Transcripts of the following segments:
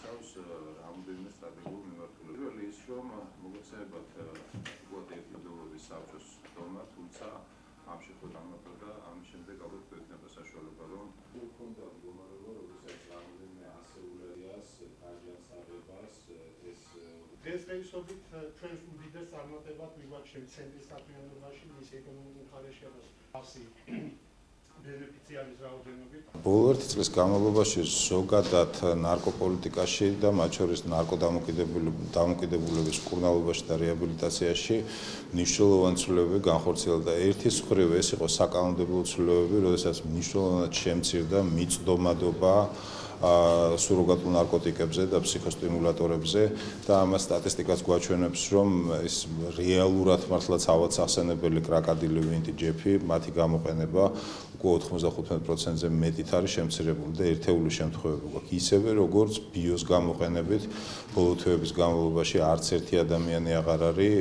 მოიცავს რამდენიმე სტრატეგიულ მიმართულებას. ის რომ მოგეხსენებათ გუატემალას საბჭოს დონა, თუმცა ამ შეხვედრა ამაყდა ამის შემდეგ ალბათ გვექნება საშუალება რომ უქონდა მდგომარეობა, როდესაც რამდენიმე ასეულერიას კარგიანს აღებას ეს დღესდღეობით ჩვენს უდიდეს წარმატებად მიგვაჩნევთ ცენტრის საქმიანობაში მის ეკონომიკურ ხარისხებას ასი ბენეფიციარის რაოდენობით. Բոլոր წლის განმავლობაში ზოგადად ნარკოპოლიტიკაში და მათ შორის დამოკიდებულების მკურნალობაში და რეაბილიტაციაში მნიშვნელოვანი ცვლილებები განხორციელდა. ერთის მხრივ ეს იყო საკანონმდებლო ცვლილებები, როდესაც მნიშვნელოვნად შემცირდა მიწდომადობა სუროგატულ ნარკოტიკებზე და ფსიქოსტიმულატორებზე და ამას სტატისტიკაც გვაჩვენებს, რომ ეს რეალურად მართლაც ავად სახსენებელი კრაკადი, ვინტი, ჯეფი, მათი გამოყენება უკვე 95%-ზე მეტით არის შემცირებული და ერთეული შემთხვევები გვაქვს. ისევე როგორც ბიოს გამოყენებით ბოლო თვეების განმავლობაში არც ერთი ადამიანი აღარ არის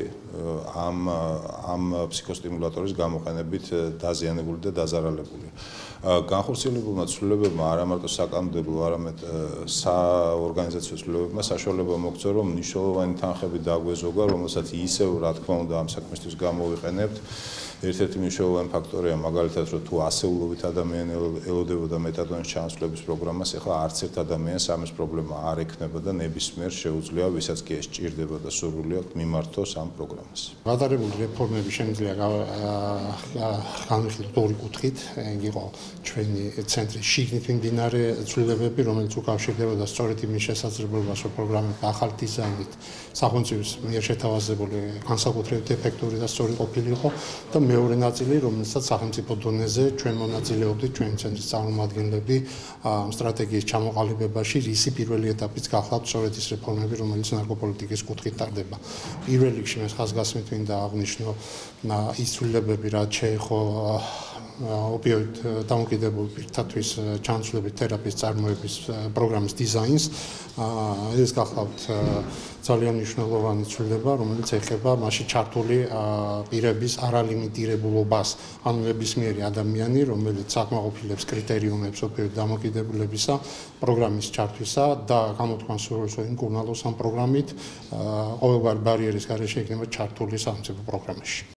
ამ ფსიქოსტიმულატორის გამოყენებით დაზიანებული და დაზარალებული. განხორციელებულმა ცვლილებებმა არა მარტო საკანონმდებლო, არამედ საორგანიზაციო ცვლილებებმა საშუალება მოგცო, რომ მნიშვნელოვანი თანხები დაგვეზოგა, რომელსაც ისევ რა თქმა უნდა ამ საქმისთვის გამოვიყენებთ. ერთ-ერთი მნიშვნელოვანი ფაქტორია მაგალითად, რომ თუ ასეულობით ადამიანი ელოდებოდა მეტადონის ჩამოსვლების პროგრამას, ეხლა არც ერთ ადამიანს ამის პრობლემა არ ექნება და ნებისმიერ შეუძლია, ვისაც კი ეს ჭირდება და სურვილი აქვს მიმართოს ამ პროგრამას. გადაღებული რეფორმები შემიძლია განვიხილოთ ორი კუთხით. იყო ჩვენი ცენტრის შიგნით მიმდინარე ცვლილებები, რომელიც უკავშირდებოდა სწორედ იმის შესაძლებლობას, რომ პროგრამები ახალ დიზაინით სახელმწიფოს მიერ შეთავაზებული განსაკუთრებით ეფექტური და სწორი ყოფილიყო და მეორე ნაწილი, რომელსაც სახელმწიფო დონეზე ჩვენ მონაწილეობდით, ჩვენი ცენტრის წარმომადგენლები სტრატეგიის ჩამოყალიბებაში, რისი პირველი ეტაპიც გახლავთ სწორედ ის რეფორმები, რომელიც ნარკოპოლიტიკის კუთხით ტარდება. პირველ რიგში მე ხაზგასმით მინდა აღვნიშნო ის ცვლილებები, რაც შეეხო ოპიოიდ დამოკიდებულ პირთათვის ჩანაცვლებით თერაპიის წარმოების პროგრამის დიზაინს. ეს გახლავთ ძალიან მნიშვნელოვანი ცვლილება, რომელიც ეხება მასში ჩართული პირების არალიმიტირებულობას, ანუ ნებისმიერი ადამიანი, რომელიც საკმაყოფილებს კრიტერიუმებს ოპიოიდ დამოკიდებულებისა პროგრამის ჩართვისა და გამოთქვამს სურვილს, რომ იმკურნალოს ამ პროგრამით, ყოველგვარი ბარიერის გარეშე იქნება ჩართული სახელმწიფო პროგრამაში.